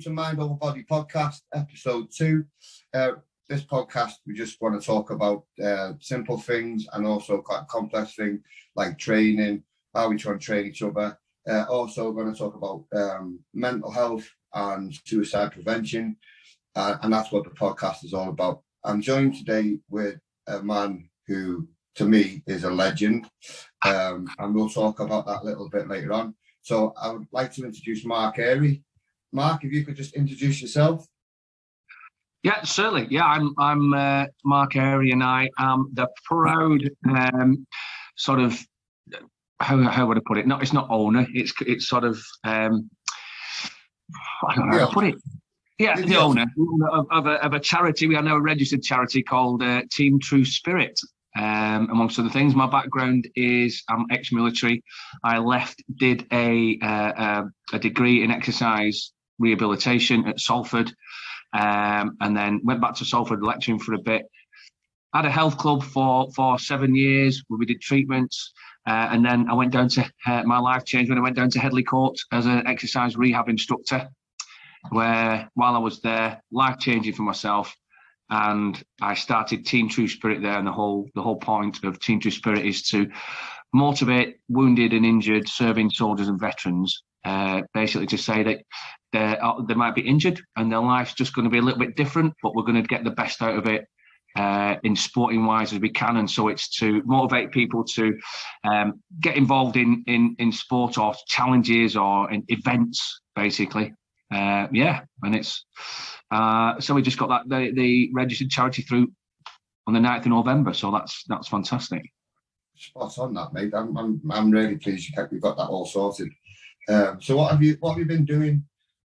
to Mind Over Body podcast, episode 2. This podcast, we just want to talk about simple things and also quite complex things like training, how we try and train each other. Also, we're going to talk about mental health and suicide prevention, and that's what the podcast is all about. I'm joined today with a man who, to me, is a legend, and we'll talk about that a little bit later on. So I would like to introduce Mark Airey. Mark, if you could just introduce yourself. Yeah, certainly. Yeah, I'm Mark Airey, and I am the proud sort of how would I put it? No, it's not owner. It's sort of I don't know how to put it. Yeah, the owner of a charity. We are now a registered charity called Team True Spirit. Amongst other things, my background is I'm ex-military. I did a degree in exercise rehabilitation at Salford, and then went back to Salford lecturing for a bit. Had a health club for 7 years where we did treatments, and then I went down to my life changed when I went down to Headley Court as an exercise rehab instructor, where while I was there, life changing for myself. And I started Team True Spirit there, and the whole point of Team True Spirit is to motivate wounded and injured serving soldiers and veterans, basically to say that they might be injured and their life's just going to be a little bit different, but we're going to get the best out of it in sporting wise as we can. And so it's to motivate people to get involved in sport or challenges or in events, basically. And it's so we just got the registered charity through on the 9th of November. So that's fantastic. Spot on that, mate. I'm really pleased you got that all sorted. So what have you been doing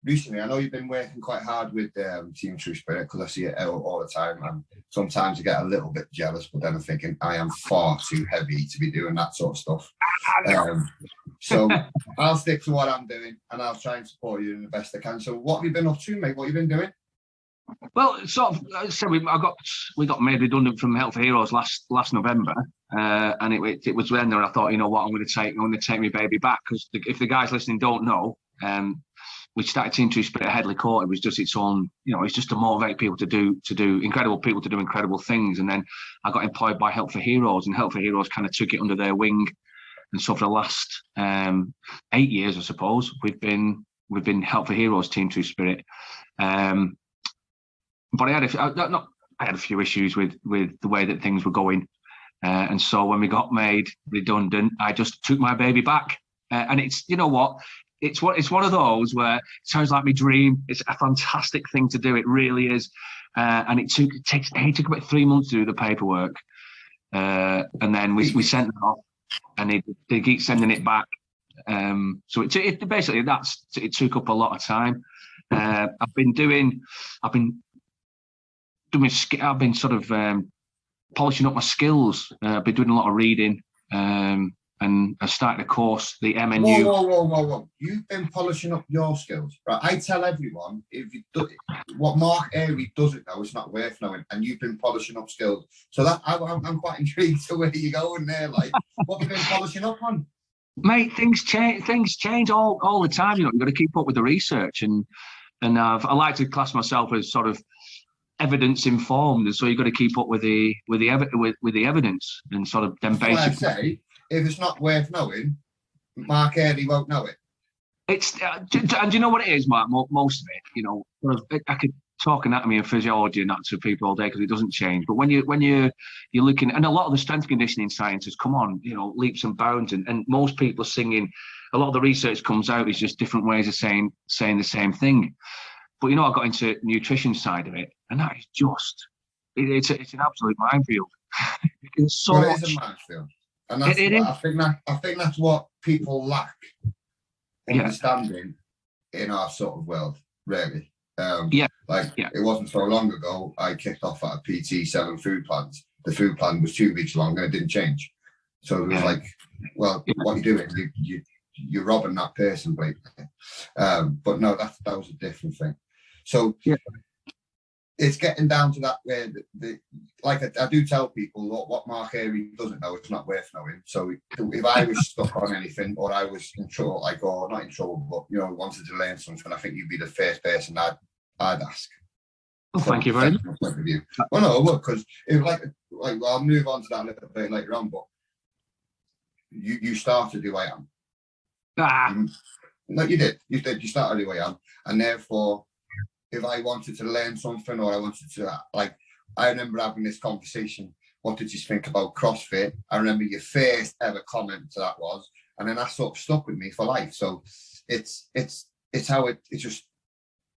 recently? I know you've been working quite hard with Team True Spirit, because I see it all the time, and sometimes I get a little bit jealous, but then I'm thinking I am far too heavy to be doing that sort of stuff. So I'll stick to what I'm doing, and I'll try and support you in the best I can. So what have you been up to, mate? What have you been doing? Well, sort of. So we got made redundant from Help for Heroes last November, and it was when I thought, you know what, I'm going to take my baby back, because if the guys listening don't know, we started Team True Spirit at Headley Court. It was just its own, it's just to motivate people to do incredible things. And then I got employed by Help for Heroes, and Help for Heroes kind of took it under their wing. And so for the last 8 years, I suppose, we've been Help for Heroes Team True Spirit. But I had a few issues with the way that things were going, and so when we got made redundant, I just took my baby back. And it's, you know what, it's one of those where it sounds like my dream. It's a fantastic thing to do. It really is. And it took about 3 months to do the paperwork, and then we sent it off, and they keep sending it back. So it basically it took up a lot of time. I've been sort of polishing up my skills. I've been doing a lot of reading, and I started a course, the MNU. Whoa. You've been polishing up your skills, right? I tell everyone, if you do what Mark Airey doesn't know, it's not worth knowing, and you've been polishing up skills. So that I'm quite intrigued to where you're going there. Like, what have you been polishing up on? Mate, things change all the time. You've got to keep up with the research, and I like to class myself as sort of evidence informed, and so you've got to keep up with the evidence, and sort of then basically. That's why I say, if it's not worth knowing, Mark Airey won't know it. It's and you know what it is, Mark. Most of it, I could talk anatomy and physiology and that to people all day because it doesn't change. But when you're looking, and a lot of the strength conditioning scientists come on, leaps and bounds, and most people are singing. A lot of the research comes out is just different ways of saying the same thing. But I got into nutrition side of it, and that is just it's an absolute minefield. It's so well, it is a minefield, and that's I think that's what people lack understanding in our sort of world, really. It wasn't so long ago I kicked off at a PT selling food plans. The food plan was 2 weeks long and it didn't change. So it was like, well, what are you doing? You're robbing that person, basically. But no, that was a different thing. So it's getting down to that where like I do tell people what Mark Airy doesn't know, it's not worth knowing. So if I was stuck on anything, or I was in trouble, like, or not in trouble, but wanted to learn something, I think you'd be the first person I'd ask. Well, thank you very much. Point of view. Well, no, because well, I'll move on to that a little bit later on. But you started who I am. No, you did. You started who I am, and therefore, if I wanted to learn something, or I wanted to, like, I remember having this conversation. What did you think about CrossFit? I remember your first ever comment to that was, and then that sort of stuck with me for life. So it's how it's just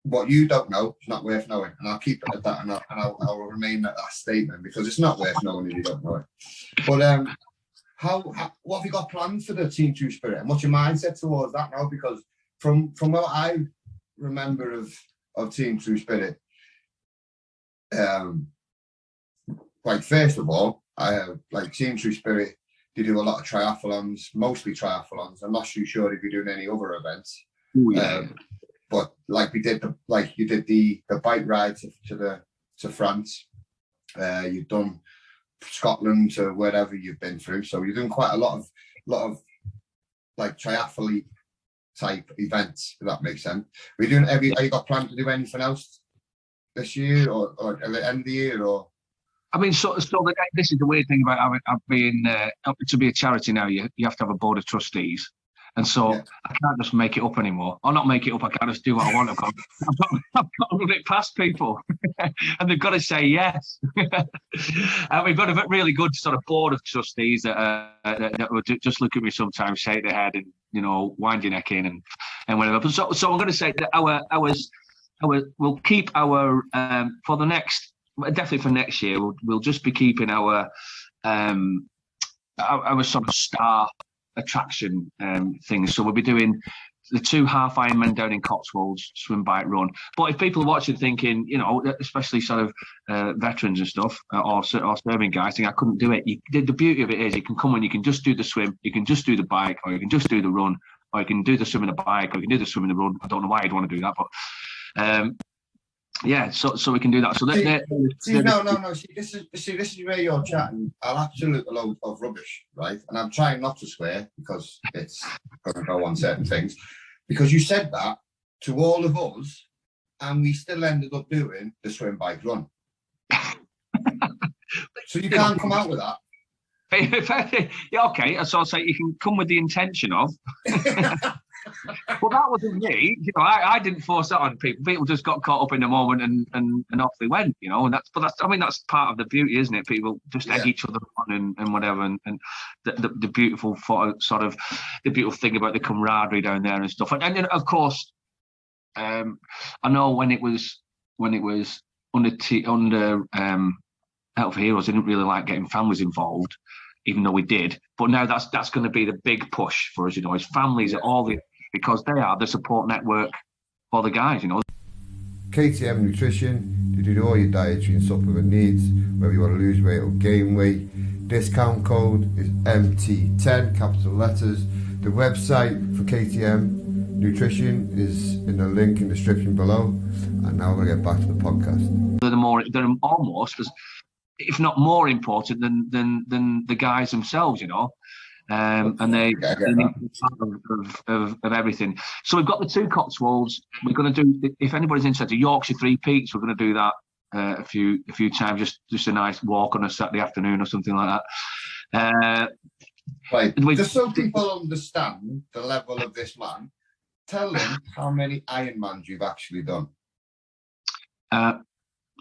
what you don't know is not worth knowing, and I'll keep it at that, and I'll remain at that statement, because it's not worth knowing if you don't know it. But what have you got planned for the Team True Spirit, and what's your mindset towards that now? Because from what I remember of Team True Spirit, like, first of all, like Team True Spirit, they do a lot of triathlons, mostly triathlons. I'm not too sure if you're doing any other events. Ooh, yeah. But like you did the bike ride to France. You've done Scotland to wherever you've been through. So you're doing quite a lot of like triathlete type events, if that makes sense. Are you got planned to do anything else this year, or at the end of the year, or? I mean, so this is the weird thing about being to be a charity now. You have to have a board of trustees, and so yeah. I can't just make it up anymore, or not make it up. I can't just do what I want. I've got to run it past people, and they've got to say yes. And we've got a really good sort of board of trustees that would just look at me sometimes, shake their head, and wind your neck in and whatever. So I'm going to say that we'll keep our for the next. Definitely for next year, we'll just be keeping our sort of star attraction things. So we'll be doing the 2 half Ironman down in Cotswolds, swim, bike, run. But if people are watching thinking, especially sort of veterans and stuff, or serving guys, think I couldn't do it. The beauty of it is you can come and you can just do the swim, you can just do the bike, or you can just do the run, or you can do the swim and the bike, or you can do the swim and the run. I don't know why you'd want to do that, but yeah, so we can do that. So no. See, this is where you're chatting an absolute load of rubbish, right? And I'm trying not to swear because it's going to go on certain things. Because you said that to all of us, and we still ended up doing the swim, bike, run. So you can't come out with that. Yeah, okay. So I'll say you can come with the intention of. Well, that wasn't me. I didn't force that on people. People just got caught up in the moment and off they went. And that's part of the beauty, isn't it? People just egg each other on and whatever. And the beautiful sort of the beautiful thing about the camaraderie down there and stuff. And then of course, I know when it was under Health for Heroes, I didn't really like getting families involved, even though we did. But now that's going to be the big push for us. Is families at all because they are the support network for the guys. KTM Nutrition, they do all your dietary and supplement needs, whether you want to lose weight or gain weight. Discount code is MT10, capital letters. The website for KTM Nutrition is in the link in the description below. And now we're going to get back to the podcast. They're almost as, if not more important than the guys themselves, and they need part of everything. So we've got the 2 Cotswolds. We're going to do, if anybody's interested, Yorkshire 3 Peaks. We're going to do that a few times, just a nice walk on a Saturday afternoon or something like that. Right. Just so people understand the level of this man, tell them how many Ironmans you've actually done.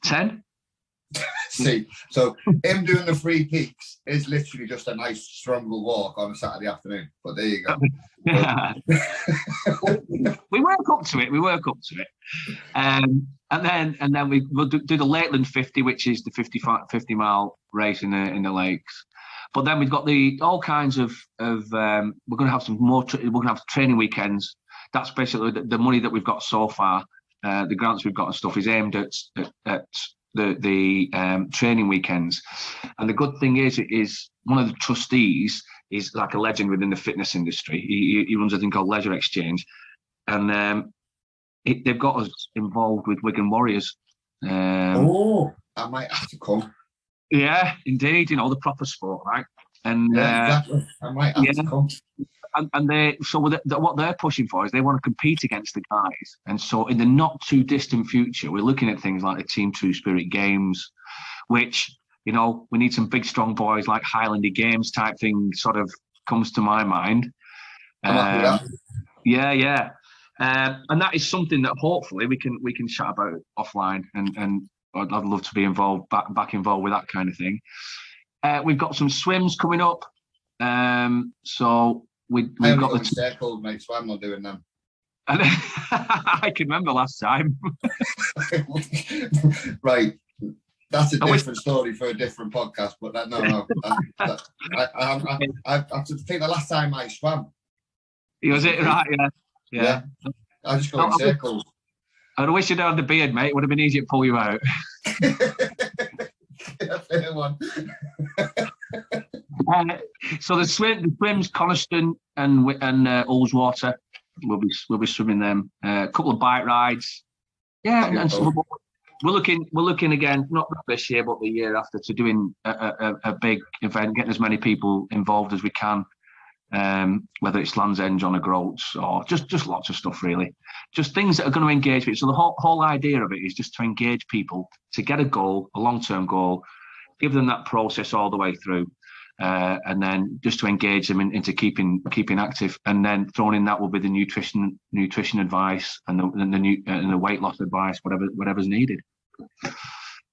10. See, so him doing the 3 Peaks is literally just a nice stronger walk on a Saturday afternoon. But there you go. We work up to it. And then we'll do the Lakeland 50, which is the 50-mile race in the lakes. But then we've got all kinds of we're going to have some more. We're going to have training weekends. That's basically the money that we've got so far. The grants we've got and stuff is aimed at the training weekends. And the good thing is one of the trustees is like a legend within the fitness industry. He runs a thing called Leisure Exchange, and they've got us involved with Wigan Warriors I might have to come. Yeah, indeed. You know, the proper sport, right? And yeah, exactly. I might have to come. And what they're pushing for is they want to compete against the guys. And so in the not too distant future, we're looking at things like the Team True Spirit Games, which, you know, we need some big strong boys like Highlander Games type thing sort of comes to my mind. Yeah. And that is something that hopefully we can chat about offline, and I'd love to be back involved with that kind of thing. We've got some swims coming up. So we've got the circles, mate, so I'm not doing them. I can remember last time. Right. That's a different story for a different podcast, but no. I think the last time I swam. Was it right? Yeah. I just go in circles. I wish you'd had the beard, mate. It would have been easier to pull you out. Fair one. So the swims, Coniston and Ullswater. We'll be swimming them. A couple of bike rides. Yeah, and so we're looking again, not this year, but the year after, to doing a big event, getting as many people involved as we can. Whether it's Land's End on a Groats or just lots of stuff, really. Just things that are going to engage people. So the whole idea of it is just to engage people, to get a goal, a long-term goal, give them that process all the way through, and then just to engage them into keeping active. And then thrown in that will be the nutrition advice and the weight loss advice, whatever's needed.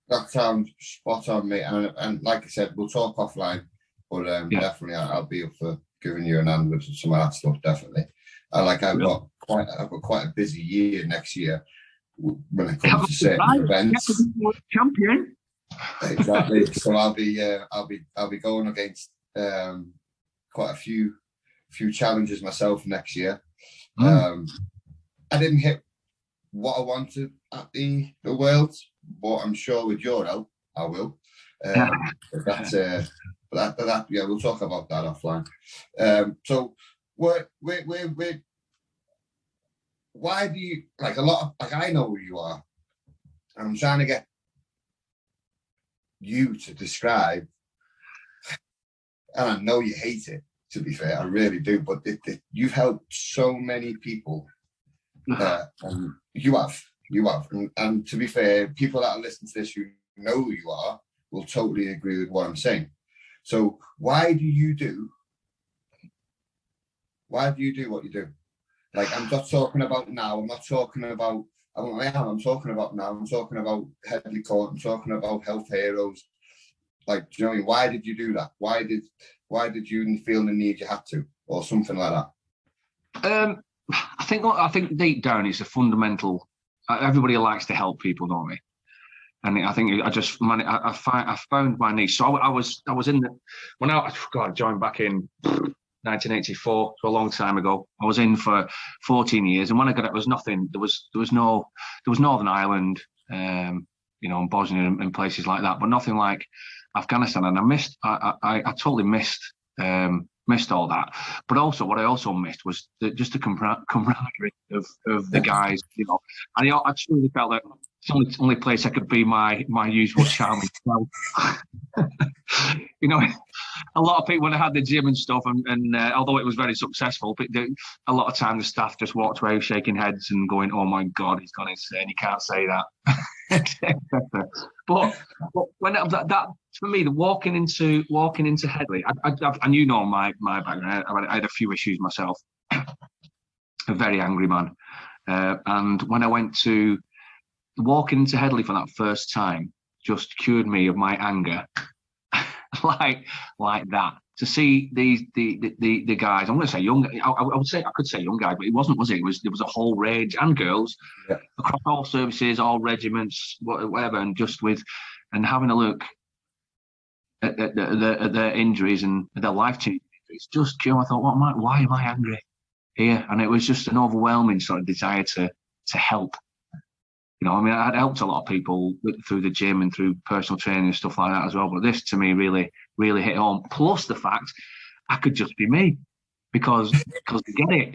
That sounds spot on, mate. And like I said, we'll talk offline, but definitely I'll be up for giving you an hand with some of that stuff, definitely. I've got quite a busy year next year when it comes to certain events. Champion. Exactly. So I'll be going against quite a few challenges myself next year. I didn't hit what I wanted at the Worlds, but I'm sure with your help I will. But we'll talk about that offline. So why do you I know who you are, and I'm trying to get you to describe, and I know you hate it, to be fair, I really do, but you've helped so many people, and you have, and to be fair, people that are listening to this who know who you are will totally agree with what I'm saying. So why do you do what you do? Like, I'm not talking about now. I'm not talking about. I'm talking about now. I'm talking about Headley Court. I'm talking about Health Heroes. Like, do you know what I mean? Why did you do that? Why did you feel the need you had to, or something like that? I think deep down it's a fundamental. Everybody likes to help people, don't they? And I think I found my niche. So I was in when I joined back in 1984, so a long time ago. I was in for 14 years, and when I got it, was nothing. There was Northern Ireland, and Bosnia and places like that, but nothing like Afghanistan. And I totally missed all that. But also, what I also missed was just the camaraderie of the guys, And I truly felt that it's the only place I could be my usual charming self. A lot of people, when I had the gym and stuff, and although it was very successful, but a lot of time the staff just walked away shaking heads and going, "Oh my God, he's gone insane! You can't say that." but when that for me, the walking into Headley, and my background, I had a few issues myself, a very angry man, and when I went to walking into Headley for that first time, just cured me of my anger. like that, to see the guys, I'm going to say young, I could say young guys, but it wasn't, was it? There was a whole range, and girls across all services, all regiments, whatever, and having a look at their injuries and their life-changing injuries. Just, I thought, why am I angry here? And it was just an overwhelming sort of desire to help. I'd helped a lot of people through the gym and through personal training and stuff like that as well. But this, to me, really, really hit home. Plus the fact I could just be me, because I get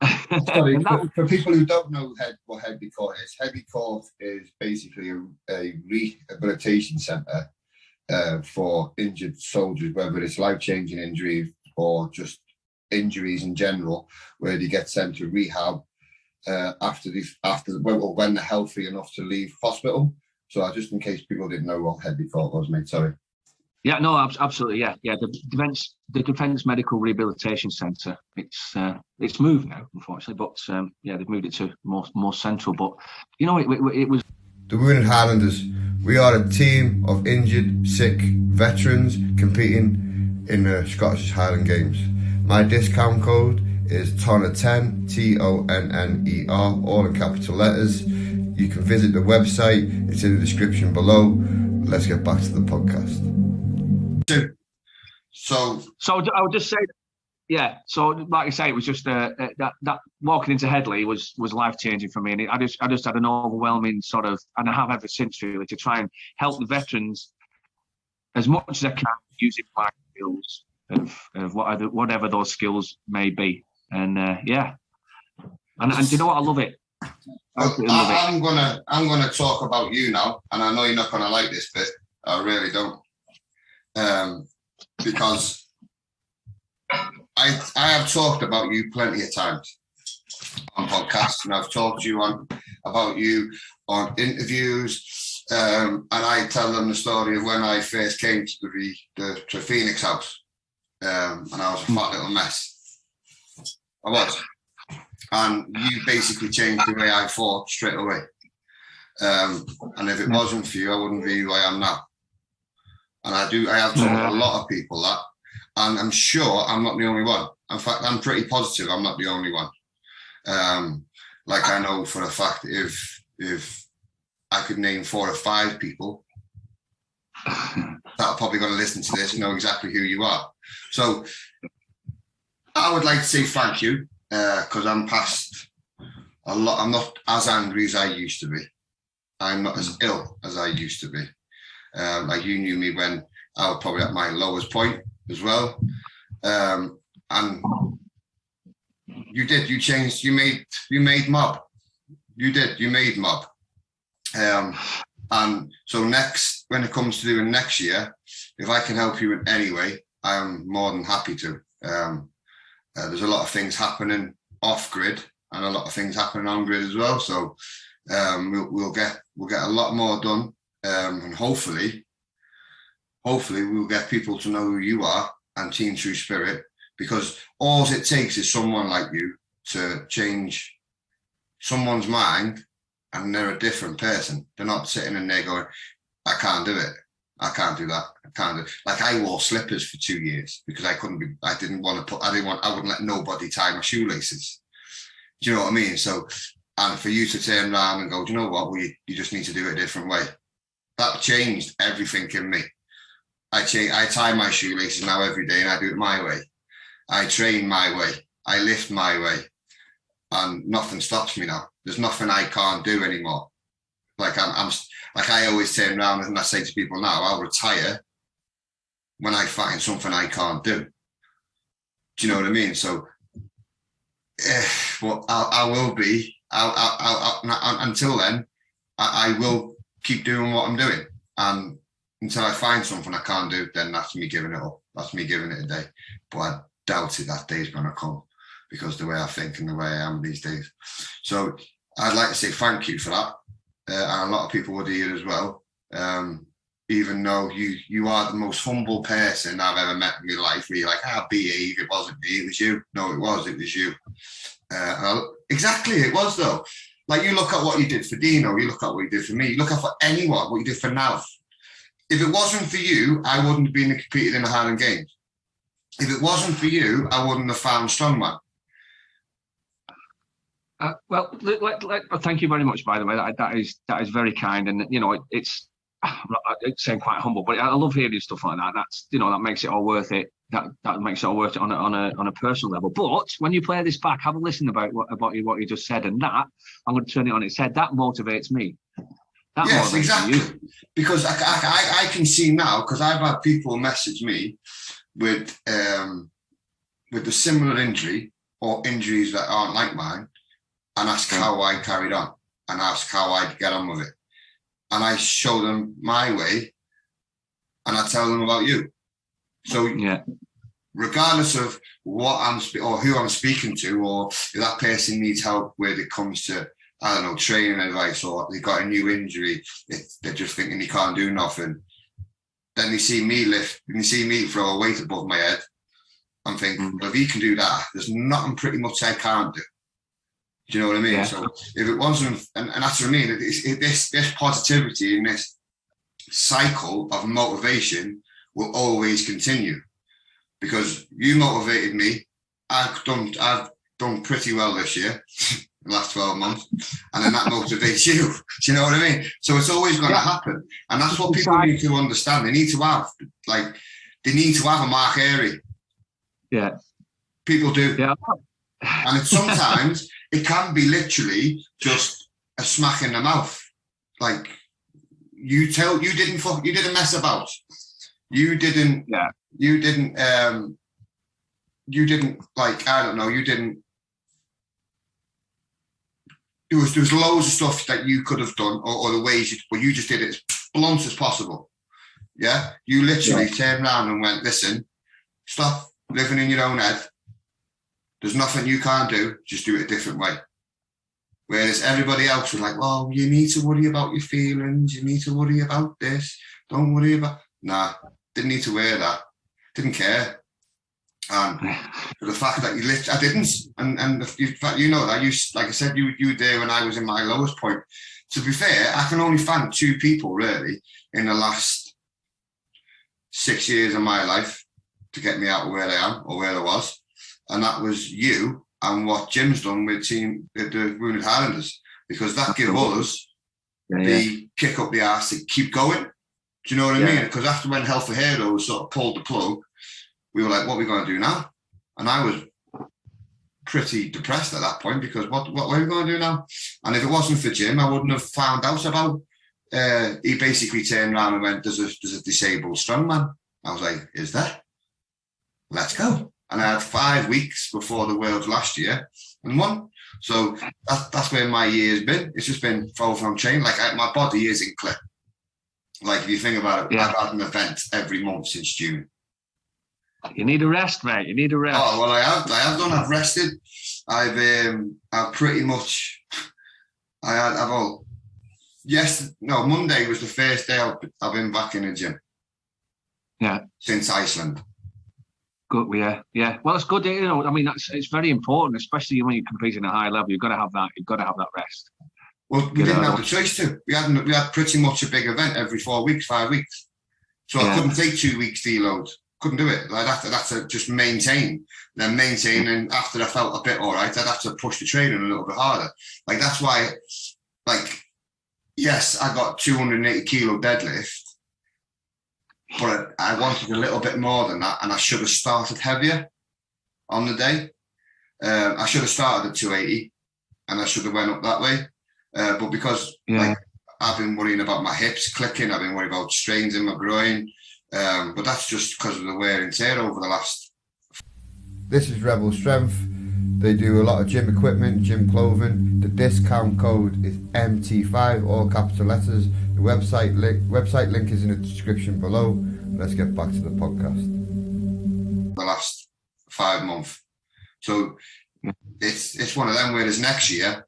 it. Sorry, And that was, for people who don't know what Headley Court is basically a rehabilitation centre for injured soldiers, whether it's life-changing injuries or just injuries in general, where they get sent to rehab when they're healthy enough to leave hospital. So just in case people didn't know what Headley Court was, mate, sorry. yeah, no, absolutely, yeah. The Defence Medical Rehabilitation Centre. It's moved now, unfortunately, but yeah, they've moved it to more central. But you know, it was The Wounded Highlanders. We are a team of injured, sick veterans competing in the Scottish Highland Games. My discount code is TONNER10, TONNER, all in capital letters. You can visit the website, it's in the description below. Let's get back to the podcast. So I would just say, yeah. So like I say, it was just that walking into Headley was life changing for me, and I just had an overwhelming sort of, and I have ever since really, to try and help the veterans as much as I can using my skills of whatever those skills may be, and yeah, and you know what, I love it. I'm gonna talk about you now, and I know you're not gonna like this bit. I really don't. Because I have talked about you plenty of times on podcasts, and I've talked to you about you on interviews, and I tell them the story of when I first came to the Phoenix house, and I was a fat little mess. I was, and you basically changed the way I fought straight away. And if it wasn't for you, I wouldn't be who I am now. And I have told a lot of people that, and I'm sure I'm not the only one. In fact, I'm pretty positive I'm not the only one. Like I know for a fact, if I could name 4 or 5 people that are probably going to listen to this, know exactly who you are. So I would like to say thank you, because I'm past a lot. I'm not as angry as I used to be. I'm not as ill as I used to be. Like you knew me when I was probably at my lowest point as well. And you changed, you made mob. You made mob. And so when it comes to doing next year, if I can help you in any way, I'm more than happy to. There's a lot of things happening off grid and a lot of things happening on grid as well. So we'll get a lot more done. And hopefully we'll get people to know who you are and Team True Spirit, because all it takes is someone like you to change someone's mind, and they're a different person. They're not sitting in there going, I can't do it. I can't do that. I can't do it. Like I wore slippers for 2 years because I wouldn't let nobody tie my shoelaces. Do you know what I mean? So, and for you to turn around and go, do you know what? Well, you just need to do it a different way. That changed everything in me. I tie my shoelaces now every day, and I do it my way. I train my way. I lift my way, and nothing stops me now. There's nothing I can't do anymore. Like I'm like I always turn around and I say to people now, I'll retire when I find something I can't do. Do you know what I mean? So, well, I will be. Until then, I will keep doing what I'm doing, and until I find something I can't do, then that's me giving it up. That's me giving it a day. But I doubt it that day's gonna come, because the way I think and the way I am these days. So I'd like to say thank you for that, and a lot of people would hear as well. Even though you are the most humble person I've ever met in my life, where you're like, behave, it wasn't me, it was you. No, it was you. Exactly, it was though. Like you look at what you did for Dino, you look at what you did for me, you look at for anyone, what you did for Nav. If it wasn't for you, I wouldn't have been competing in the Highland Games. If it wasn't for you, I wouldn't have found Strongman. Well, thank you very much. By the way, that is very kind, and you know it's saying quite humble, but I love hearing stuff like that. That's that makes it all worth it. That makes it all worth it on a personal level. But when you play this back, have a listen about what you just said, and that I'm going to turn it on its head. That motivates me. Yes, exactly. Because I can see now, because I've had people message me with a similar injury or injuries that aren't like mine and ask how I carried on and ask how I'd get on with it. And I show them my way and I tell them about you. So regardless of what or who I'm speaking to, or if that person needs help when it comes to, I don't know, training advice, or they've got a new injury, they're just thinking they can't do nothing. Then they see me throw a weight above my head and think, well, if he can do that, there's nothing pretty much I can't do. Do you know what I mean? Yeah. So if it wasn't, and that's what I mean, this positivity and this cycle of motivation will always continue, because you motivated me. I've done pretty well this year, the last 12 months, and then that motivates you. Do you know what I mean? So it's always going to happen, and that's what people need to understand. They need to have a Mark Airy. Yeah, people do. Yeah, and sometimes it can be literally just a smack in the mouth. Like you didn't mess about. You didn't like, I don't know, you didn't. There was loads of stuff that you could have done, or the ways you just did it as blunt as possible. Yeah, you literally turned around and went, listen, stop living in your own head. There's nothing you can't do. Just do it a different way. Whereas everybody else was like, well, you need to worry about your feelings. You need to worry about this. Don't worry about. Nah, didn't need to wear that. Didn't care. And the fact that I didn't, and the fact, you know, that you, like I said, you were there when I was in my lowest point. To be fair, I can only thank two people really in the last 6 years of my life to get me out of where I am or where I was, and that was you and what Jim's done with the Wounded Highlanders, because that gave us the kick up the arse to keep going. Do you know what I mean? Because after when Health for Heroes sort of pulled the plug, we were like, what are we going to do now? And I was pretty depressed at that point, because what are we going to do now? And if it wasn't for Jim, I wouldn't have found out about, he basically turned around and went, there's a disabled strongman. I was like, is there? Let's go. And I had 5 weeks before the Worlds last year and won. So that's where my year's been. It's just been full from chain. Like my body is in clip. Like if you think about it, I've had an event every month since June. You need a rest, mate. You need a rest. Oh well, I have done. I've rested. I've pretty much. Monday was the first day I've been back in the gym. Yeah. Since Iceland. Good. Yeah. Well, it's good. You know, I mean, it's very important, especially when you're competing at a high level. You've got to have that. You've got to have that rest. Well, we didn't have the choice to. We had pretty much a big event every 4 weeks, 5 weeks. So I couldn't take 2 weeks deload. Couldn't do it. I'd have to just maintain, and after I felt a bit all right, I'd have to push the training a little bit harder. Like that's why, like, yes, I got 280 kilo deadlift, but I wanted a little bit more than that, and I should have started heavier on the day. I should have started at 280, and I should have went up that way. But because like I've been worrying about my hips clicking, I've been worried about strains in my groin. But that's just because of the wear and tear over the last. This is Rebel Strength. They do a lot of gym equipment, gym clothing. The discount code is MT5, all capital letters. The website link is in the description below. Let's get back to the podcast. The last 5 months. So it's one of them, whereas next year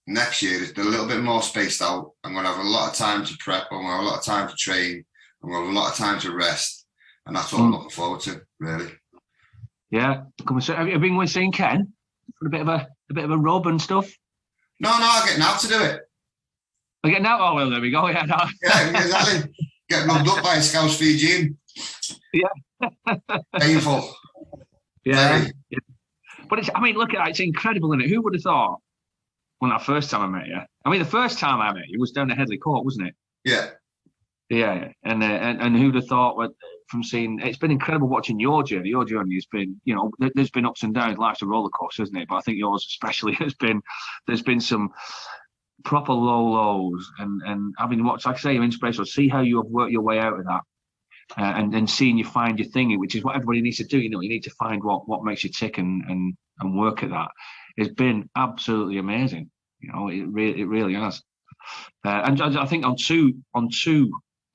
it's a little bit more spaced out. I'm going to have a lot of time to prep. I'm going to have a lot of time to train. I'm going to have a lot of time to rest. And that's what I'm looking forward to, really. Yeah. Have you been seeing Ken for a bit of a rub and stuff? No, I'm getting out to do it. We're getting out? Oh, well, there we go. Yeah, no. Yeah, exactly. Getting rubbed up by a Scouse Fijian. Yeah. Painful. Yeah. But look at that. It's incredible, isn't it? Who would have thought when that first time I met you? I mean, the first time I met you was down at Headley Court, wasn't it? Yeah. Yeah, and who'd have thought from seeing, it's been incredible watching your journey. Your journey has been, you know, there's been ups and downs. Life's a roller coaster, isn't it? But I think yours especially there's been some proper lows, and having watched, like I say, you're inspirational. See how you have worked your way out of that. and seeing you find your thing, which is what everybody needs to do. You need to find what makes you tick and work at that. It's been absolutely amazing. It really has. And I think on two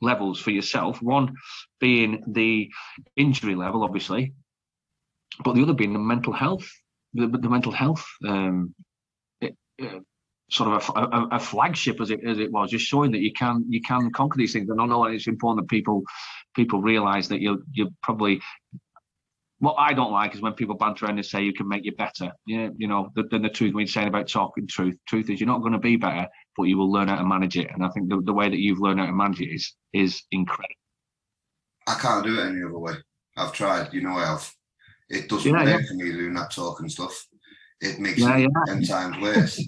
levels for yourself. One being the injury level, obviously, but the other being the mental health. The mental health. Sort of a flagship as it was, just showing that you can conquer these things. And I know it's important that people realise that you're probably. What I don't like is when people banter around and say you can make you better. Yeah, than the truth. When you're saying about talking truth is you're not going to be better, but you will learn how to manage it. And I think the way that you've learned how to manage it is incredible. I can't do it any other way. I've tried. I have. It doesn't work for me doing that talking stuff. It makes it 10 times worse.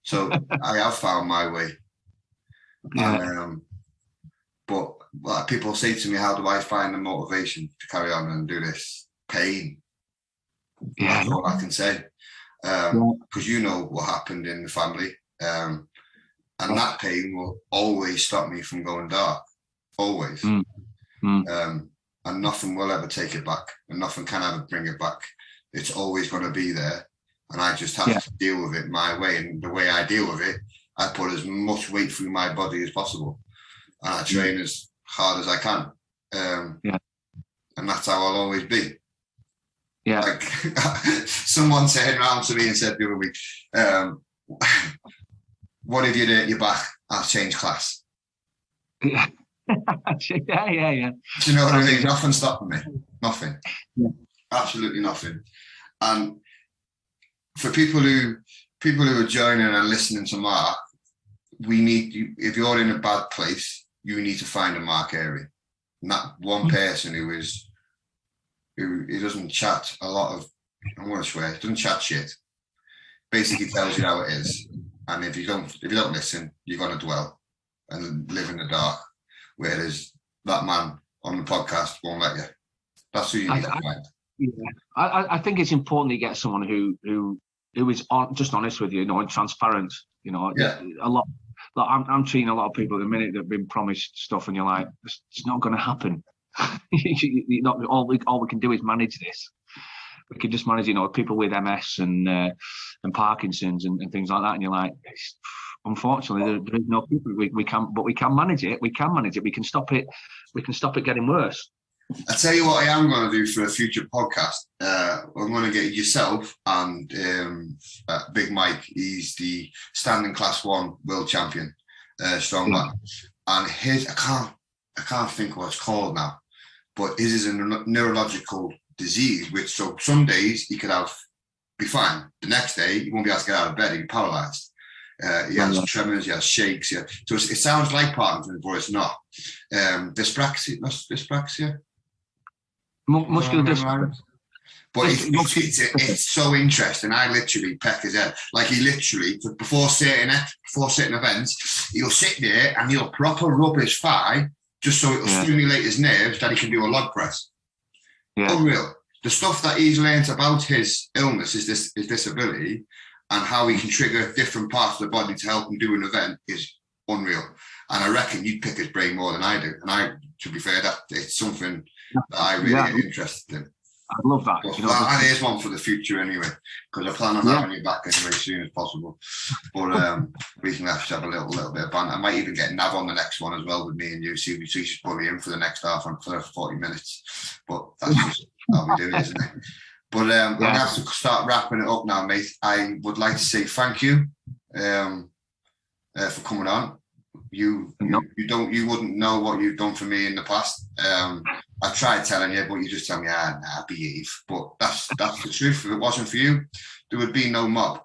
So I have found my way. Yeah. But people say to me, how do I find the motivation to carry on and do this? Pain. Yeah. That's all I can say. Because you know what happened in the family. And that pain will always stop me from going dark. Always. And nothing will ever take it back. And nothing can ever bring it back. It's always going to be there. And I just have to deal with it my way. And the way I deal with it, I put as much weight through my body as possible. And I train as hard as I can. And that's how I'll always be. Yeah. Like someone turned around to me and said the other week, what if you did at your back? I'll change class. Yeah. Yeah. Do you know what I mean? Nothing stopping me. Nothing. Yeah. Absolutely nothing. And for people who are joining and listening to Mark, if you're in a bad place, you need to find a Mark Airey. Not one person who doesn't chat a lot of, I'm going to swear, doesn't chat shit. Basically tells you how it is. And if you don't listen, you're going to dwell and live in the dark. Whereas that man on the podcast won't let you. That's who you need to find. Yeah, I think it's important to get someone who is just honest with you, and transparent. A lot. Like I'm treating a lot of people at the minute that have been promised stuff, and you're like, it's not going to happen. All we can do is manage this. We can just manage, people with MS and Parkinson's and things like that, and you're like, unfortunately, there is no people. We can manage it. We can manage it. We can stop it. We can stop it getting worse. I tell you what I am going to do for a future podcast. I'm going to get yourself and Big Mike. He's the standing Class 1 world champion, strongman. And I can't think what it's called now, but his is a neurological disease, which so some days he could be fine. The next day he won't be able to get out of bed. He'll be paralysed. He has tremors, he has shakes. Yeah. So it sounds like Parkinson's, but it's not. Dyspraxia. Muscular dystrophy. But it's so interesting. I literally peck his head. Like he literally, before certain events, he'll sit there and he'll proper rub his thigh just so it'll stimulate his nerves that he can do a log press. Yeah. Unreal. The stuff that he's learned about his illness, his disability, and how he can trigger different parts of the body to help him do an event is unreal. And I reckon you'd pick his brain more than I do. And to be fair, that it's something that I really get interested in. I love that. And here's one for the future anyway, because I plan on having you back anyway as soon as possible. But we can have to have a little bit of banter. I might even get Nav on the next one as well with me and you. See, we should put me in for the next half and for 40 minutes. But that's just how we do it, isn't it? But I'm going to have to start wrapping it up now, mate. I would like to say thank you for coming on. You wouldn't know what you've done for me in the past. I tried telling you, but you just tell me, behave. But that's the truth. If it wasn't for you, there would be no mob.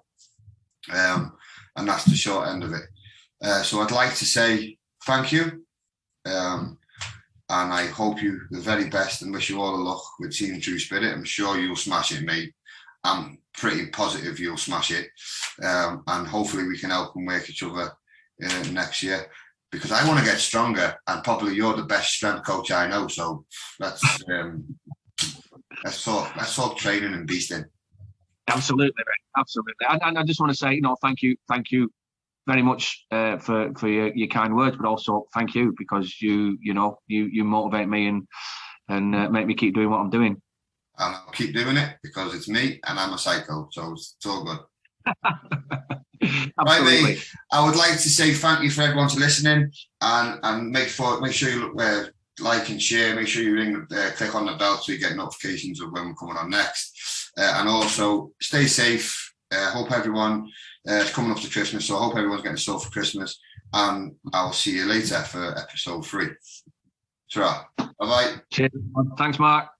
And that's the short end of it. So I'd like to say thank you. And I hope you the very best and wish you all the luck with Team True Spirit. I'm sure you'll smash it, mate. I'm pretty positive you'll smash it. And hopefully we can help and work each other next year, because I want to get stronger, and probably you're the best strength coach I know. So let's talk training and beasting. Absolutely, mate. Absolutely. And I just want to say, thank you very much for your kind words, but also thank you, because you motivate me and make me keep doing what I'm doing. And I'll keep doing it because it's me and I'm a psycho, so it's all good. Absolutely. Right, mate, I would like to say thank you for everyone for listening, and make sure you like and share. Make sure you click on the bell so you get notifications of when we're coming on next. And also stay safe. Hope everyone is coming up to Christmas, so I hope everyone's getting stuff for Christmas. And I'll see you later for episode 3. Ta-ra. Bye-bye. Cheers. Thanks, Mark.